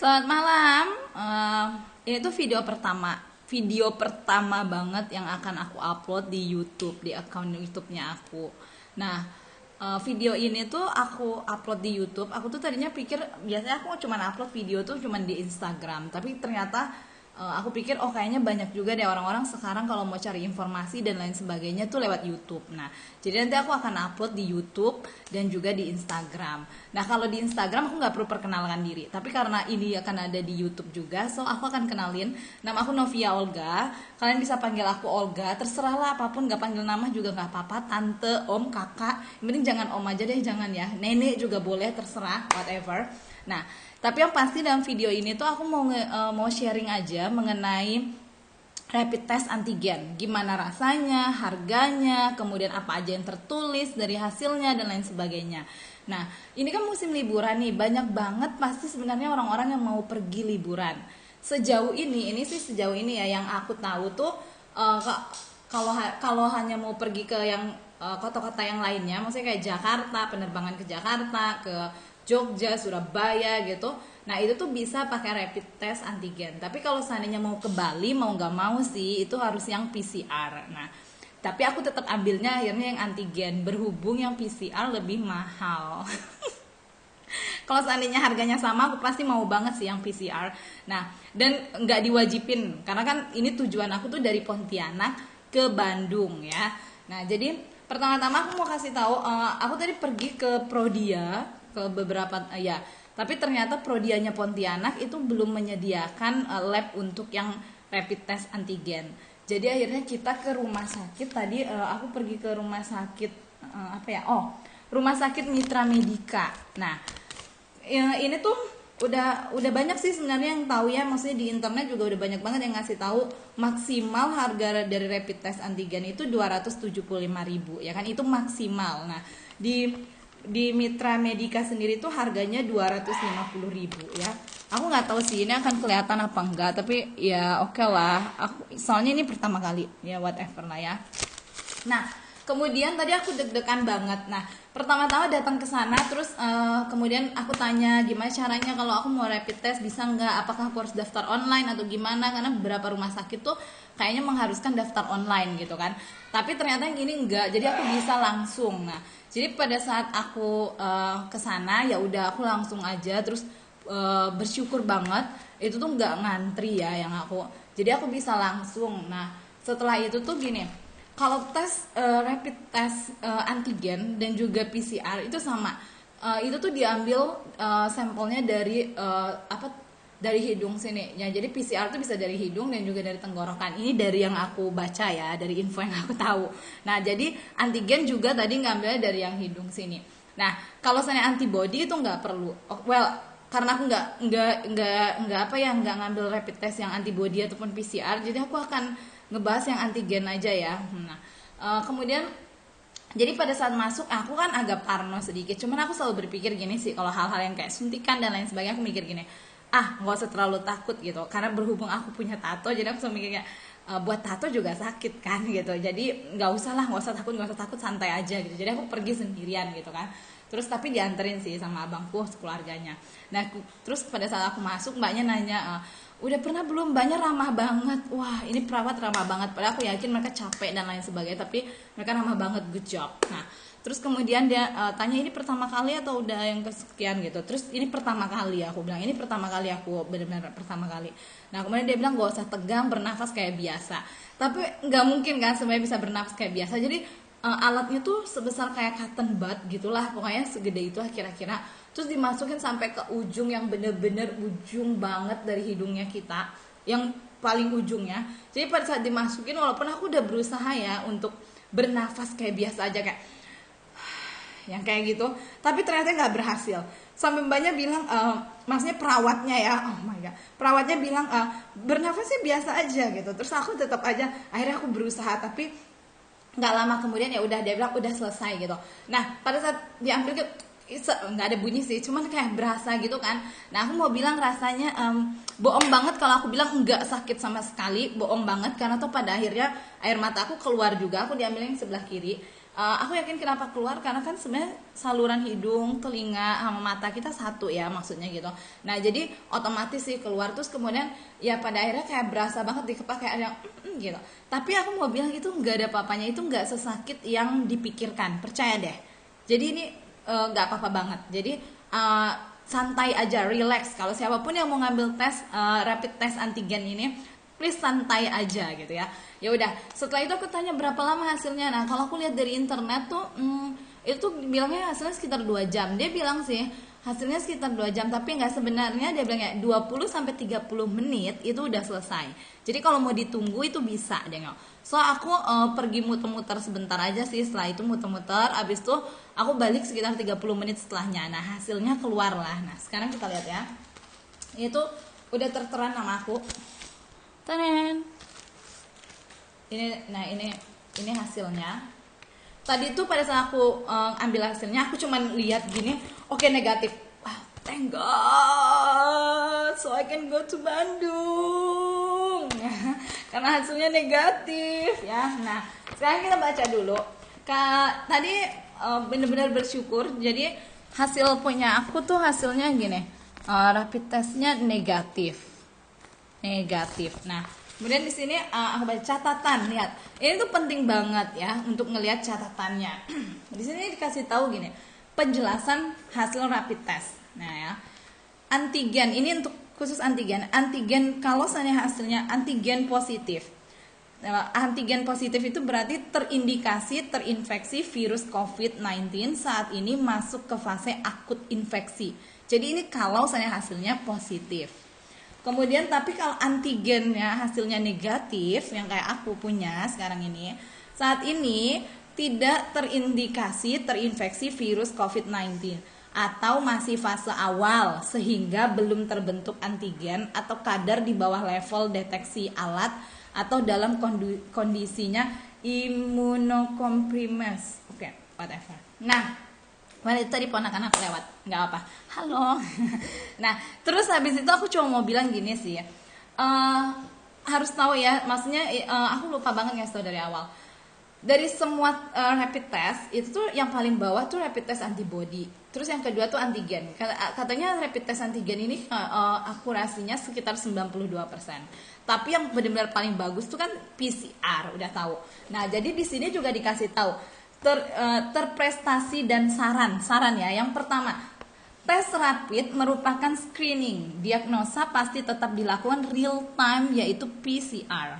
Selamat malam. Ini tuh video pertama banget yang akan aku upload di YouTube, di akun YouTube-nya aku. Nah, video ini tuh aku upload di YouTube. Aku tuh tadinya pikir biasanya aku cuma upload video tuh cuma di Instagram, tapi ternyata aku pikir oh kayaknya banyak juga deh orang-orang sekarang kalau mau cari informasi dan lain sebagainya tuh lewat YouTube. Nah, jadi nanti aku akan upload di YouTube dan juga di Instagram. Nah, kalau di Instagram aku nggak perlu perkenalkan diri, tapi karena ini akan ada di YouTube juga, so aku akan kenalin. Nama aku Novia Olga. Kalian bisa panggil aku Olga, terserahlah apapun, nggak panggil nama juga nggak apa-apa. Tante, om, kakak, yang penting jangan om aja deh, jangan ya. Nenek juga boleh, terserah, whatever. Nah, tapi yang pasti dalam video ini tuh aku mau sharing aja mengenai rapid test antigen. Gimana rasanya, harganya, kemudian apa aja yang tertulis dari hasilnya dan lain sebagainya. Nah, ini kan musim liburan nih, banyak banget pasti sebenarnya orang-orang yang mau pergi liburan. Sejauh ini ya yang aku tahu tuh kalau hanya mau pergi ke yang kota-kota yang lainnya, maksudnya kayak Jakarta, penerbangan ke Jakarta, ke Jogja, Surabaya gitu. Nah, itu tuh bisa pakai rapid test antigen. Tapi kalau seandainya mau ke Bali, mau nggak mau sih itu harus yang PCR. Nah, tapi aku tetap ambilnya akhirnya yang antigen, berhubung yang PCR lebih mahal. Kalau seandainya harganya sama, aku pasti mau banget sih yang PCR. Nah, dan nggak diwajibin karena kan ini tujuan aku tuh dari Pontianak ke Bandung ya. Nah, jadi pertama-tama aku mau kasih tahu, aku tadi pergi ke Prodia ke beberapa ya, tapi ternyata Prodianya Pontianak itu belum menyediakan lab untuk yang rapid test antigen. Jadi akhirnya kita ke rumah sakit tadi, aku pergi ke rumah sakit rumah sakit Mitra Medika. Nah, ini tuh udah banyak sih sebenarnya yang tahu ya, maksudnya di internet juga udah banyak banget yang ngasih tahu maksimal harga dari rapid test antigen itu 275.000 ya kan, itu maksimal. Nah, di Mitra Medika sendiri tuh harganya 250.000 ya. Aku nggak tahu sih ini akan kelihatan apa enggak, tapi ya oke lah. Soalnya ini pertama kali ya, whatever lah ya. Nah, kemudian tadi aku deg-degan banget. Nah, pertama-tama datang ke sana, terus kemudian aku tanya gimana caranya kalau aku mau rapid test, bisa nggak? Apakah aku harus daftar online atau gimana? Karena beberapa rumah sakit tuh kayaknya mengharuskan daftar online gitu kan. Tapi ternyata yang ini enggak, jadi aku bisa langsung. Nah, jadi pada saat aku ke sana ya udah aku langsung aja, terus bersyukur banget itu tuh nggak ngantri ya yang aku. Jadi aku bisa langsung. Nah, setelah itu tuh gini. Kalau tes rapid test antigen dan juga PCR itu sama, itu tuh diambil sampelnya dari dari hidung sini ya. Jadi PCR tuh bisa dari hidung dan juga dari tenggorokan. Ini dari yang aku baca ya, dari info yang aku tahu. Nah, jadi antigen juga tadi ngambilnya dari yang hidung sini. Nah, kalau misalnya antibody itu nggak perlu. Karena aku nggak ngambil rapid test yang antibody ataupun PCR, jadi aku akan ngebahas yang antigen aja ya. Nah, kemudian jadi pada saat masuk aku kan agak parno sedikit, cuman aku selalu berpikir gini sih, kalau hal-hal yang kayak suntikan dan lain sebagainya aku mikir gini, nggak usah terlalu takut gitu, karena berhubung aku punya tato, jadi aku selalu mikirnya buat tato juga sakit kan gitu, jadi nggak usah takut, santai aja gitu. Jadi aku pergi sendirian gitu kan, terus tapi dianterin sih sama abangku sekeluarganya. Nah, terus pada saat aku masuk mbaknya nanya, udah pernah belum? Mbaknya ramah banget. Wah, ini perawat ramah banget, padahal aku yakin mereka capek dan lain sebagainya, tapi mereka ramah banget, good job. Nah, terus kemudian dia tanya ini pertama kali atau udah yang kesekian gitu. Terus ini pertama kali, aku bilang ini pertama kali, aku benar-benar pertama kali. Nah, kemudian dia bilang gak usah tegang, bernafas kayak biasa. Tapi nggak mungkin kan semuanya bisa bernafas kayak biasa. Jadi alatnya tuh sebesar kayak cotton bud gitulah, pokoknya segede itu kira-kira. Terus dimasukin sampai ke ujung yang bener-bener ujung banget dari hidungnya kita, yang paling ujungnya. Jadi pada saat dimasukin, walaupun aku udah berusaha ya untuk bernafas kayak biasa aja, kayak yang kayak gitu, tapi ternyata nggak berhasil. Sampai mbaknya bilang, maksudnya perawatnya ya, oh my god, perawatnya bilang bernafasnya biasa aja gitu. Terus aku tetap aja, akhirnya aku berusaha, tapi nggak lama kemudian ya udah, dia bilang udah selesai gitu. Nah, pada saat diambil nggak ada bunyi sih, cuman kayak berasa gitu kan. Nah, aku mau bilang rasanya bohong banget kalau aku bilang nggak sakit sama sekali, bohong banget, karena tuh pada akhirnya air mata aku keluar juga. Aku diambil yang sebelah kiri, Aku yakin kenapa keluar karena kan sebenarnya saluran hidung, telinga sama mata kita satu ya maksudnya gitu. Nah jadi otomatis sih keluar, terus kemudian ya pada akhirnya kayak berasa banget di kepala kayak ada yang gitu. Tapi aku mau bilang itu nggak ada apa-apanya, itu nggak sesakit yang dipikirkan, percaya deh. Jadi ini nggak apa-apa banget. Jadi santai aja, relax. Kalau siapapun yang mau ngambil tes rapid test antigen ini, please santai aja gitu ya. Ya udah, setelah itu aku tanya berapa lama hasilnya. Nah kalau aku lihat dari internet tuh itu tuh bilangnya hasilnya sekitar 2 jam. Dia bilang sih hasilnya sekitar 2 jam, tapi nggak, sebenarnya dia bilangnya 20 sampai 30 menit itu udah selesai. Jadi kalau mau ditunggu itu bisa deh nggak. So aku pergi muter-muter sebentar aja sih, setelah itu muter-muter, abis itu aku balik sekitar 30 menit setelahnya. Nah hasilnya keluar lah. Nah sekarang kita lihat ya, itu udah tertera nama aku. Tenen. Ini hasilnya. Tadi tuh pada saat aku ambil hasilnya, aku cuman lihat gini, oke, negatif. Thank God, so I can go to Bandung. Karena hasilnya negatif ya. Nah, sekarang kita baca dulu. Tadi benar-benar bersyukur. Jadi hasil punya aku tuh hasilnya gini, rapid testnya negatif. Nah, kemudian di sini aku baca catatan, lihat. Ini tuh penting banget ya untuk ngelihat catatannya. Di sini dikasih tahu gini, penjelasan hasil rapid test. Nah ya, antigen ini untuk khusus antigen. Antigen kalau misalnya hasilnya antigen positif. Antigen positif itu berarti terindikasi terinfeksi virus COVID-19 saat ini masuk ke fase akut infeksi. Jadi ini kalau misalnya hasilnya positif. Kemudian tapi kalau antigennya hasilnya negatif, yang kayak aku punya sekarang ini, saat ini tidak terindikasi terinfeksi virus COVID-19 atau masih fase awal sehingga belum terbentuk antigen atau kadar di bawah level deteksi alat atau dalam kondisinya imunokomprimes. Oke, whatever. Nah, tadi ponakan aku lewat, nggak apa, halo. Nah, terus habis itu aku cuma mau bilang gini sih ya, harus tahu ya, maksudnya aku lupa banget ngasih tahu dari awal. Dari semua rapid test itu tuh yang paling bawah tuh rapid test antibody, terus yang kedua tuh antigen. Katanya rapid test antigen ini akurasinya sekitar 92%. Tapi yang benar-benar paling bagus tuh kan PCR, udah tahu. Nah, jadi di sini juga dikasih tahu terprestasi dan saran ya. Yang pertama, tes rapid merupakan screening. Diagnosa pasti tetap dilakukan real time, yaitu PCR.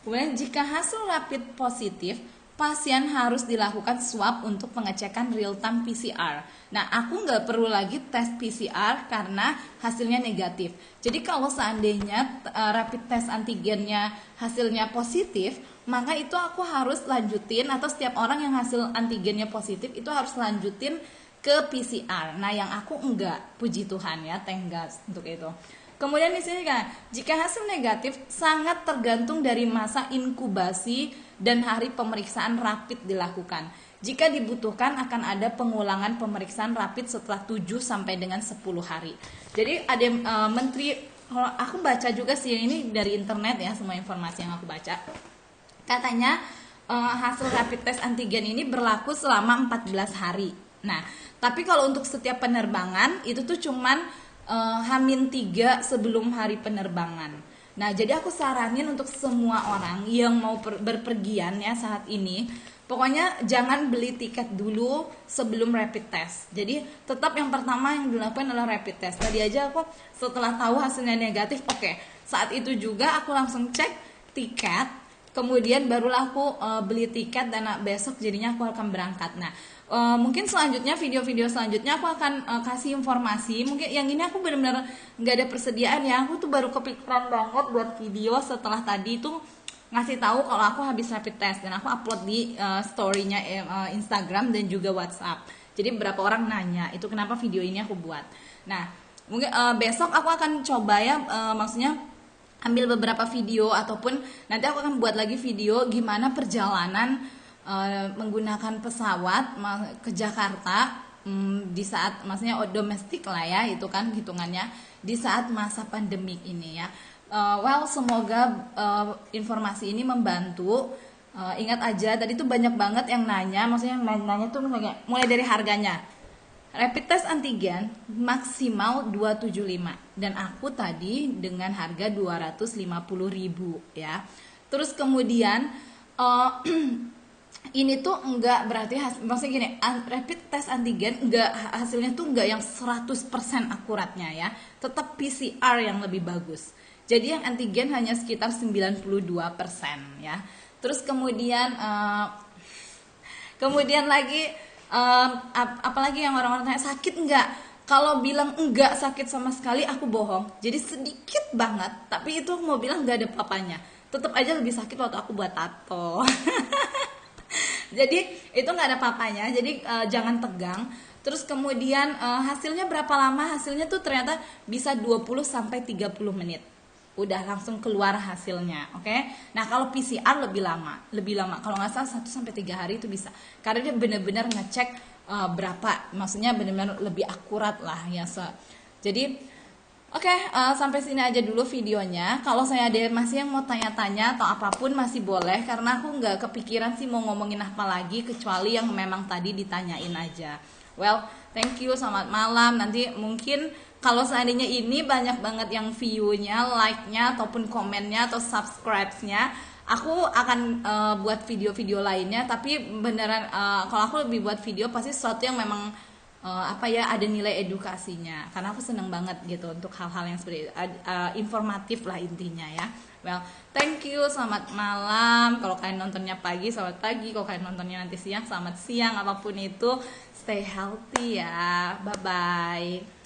Kemudian jika hasil rapid positif, pasien harus dilakukan swab untuk pengecekan real time PCR. Nah, aku nggak perlu lagi tes PCR karena hasilnya negatif. Jadi kalau seandainya rapid test antigennya hasilnya positif, maka itu aku harus lanjutin, atau setiap orang yang hasil antigennya positif itu harus lanjutin ke PCR. Nah, yang aku enggak, puji Tuhan ya, thank God untuk itu. Kemudian di sini kan, jika hasil negatif sangat tergantung dari masa inkubasi dan hari pemeriksaan rapid dilakukan. Jika dibutuhkan akan ada pengulangan pemeriksaan rapid setelah 7 sampai dengan 10 hari. Jadi ada menteri, kalau aku baca juga sih ini dari internet ya, semua informasi yang aku baca. Katanya hasil rapid test antigen ini berlaku selama 14 hari. Nah, tapi kalau untuk setiap penerbangan itu tuh cuman H-3 sebelum hari penerbangan. Nah, jadi aku saranin untuk semua orang yang mau berpergian ya saat ini, pokoknya jangan beli tiket dulu sebelum rapid test. Jadi tetap yang pertama yang dilakukan adalah rapid test. Tadi aja aku setelah tahu hasilnya negatif, oke, saat itu juga aku langsung cek tiket, kemudian barulah aku beli tiket, dan besok jadinya aku akan berangkat. Nah, mungkin selanjutnya video-video selanjutnya aku akan kasih informasi. Mungkin yang ini aku benar-benar nggak ada persediaan ya, aku tuh baru kepikiran banget buat video setelah tadi tuh ngasih tahu kalau aku habis rapid test, dan aku upload di story-nya Instagram dan juga WhatsApp. Jadi beberapa orang nanya itu kenapa video ini aku buat. Nah, mungkin besok aku akan coba ya, maksudnya ambil beberapa video, ataupun nanti aku akan buat lagi video gimana perjalanan menggunakan pesawat ke Jakarta di saat, maksudnya domestik lah ya, itu kan hitungannya di saat masa pandemik ini ya. Semoga informasi ini membantu Ingat aja tadi tuh banyak banget yang nanya, maksudnya yang nanya tuh mulai dari harganya. Rapid test antigen maksimal 275 dan aku tadi dengan harga 250.000 ya. Terus kemudian eh, ini tuh enggak berarti maksudnya gini, rapid test antigen enggak, hasilnya tuh enggak yang 100% akuratnya ya. Tetap PCR yang lebih bagus. Jadi yang antigen hanya sekitar 92% ya. Terus kemudian lagi apalagi yang orang-orang tanya sakit enggak? Kalau bilang enggak sakit sama sekali aku bohong. Jadi sedikit banget, tapi itu mau bilang enggak ada papanya. Tetap aja lebih sakit waktu aku buat tato. Jadi itu nggak ada papanya, jadi jangan tegang. Terus kemudian hasilnya berapa lama? Hasilnya tuh ternyata bisa 20 sampai 30 menit udah langsung keluar hasilnya. Oke. Nah, kalau PCR lebih lama. Kalau nggak salah 1 sampai 3 hari itu bisa. Karena dia benar-benar ngecek berapa, maksudnya benar-benar lebih akurat lah ya. Jadi oke, sampai sini aja dulu videonya. Kalau saya ada masih yang mau tanya-tanya atau apapun masih boleh, karena aku nggak kepikiran sih mau ngomongin apa lagi kecuali yang memang tadi ditanyain aja. Well, thank you, selamat malam. Nanti mungkin kalau seandainya ini banyak banget yang view-nya, like-nya, ataupun komennya atau subscribe-nya, aku akan buat video-video lainnya. Tapi beneran kalau aku lebih buat video pasti sesuatu yang memang ada nilai edukasinya, karena aku seneng banget gitu untuk hal-hal yang seperti informatif lah intinya ya. Well, thank you, selamat malam. Kalau kalian nontonnya pagi, selamat pagi. Kalau kalian nontonnya nanti siang, selamat siang. Apapun itu, stay healthy ya. Bye bye.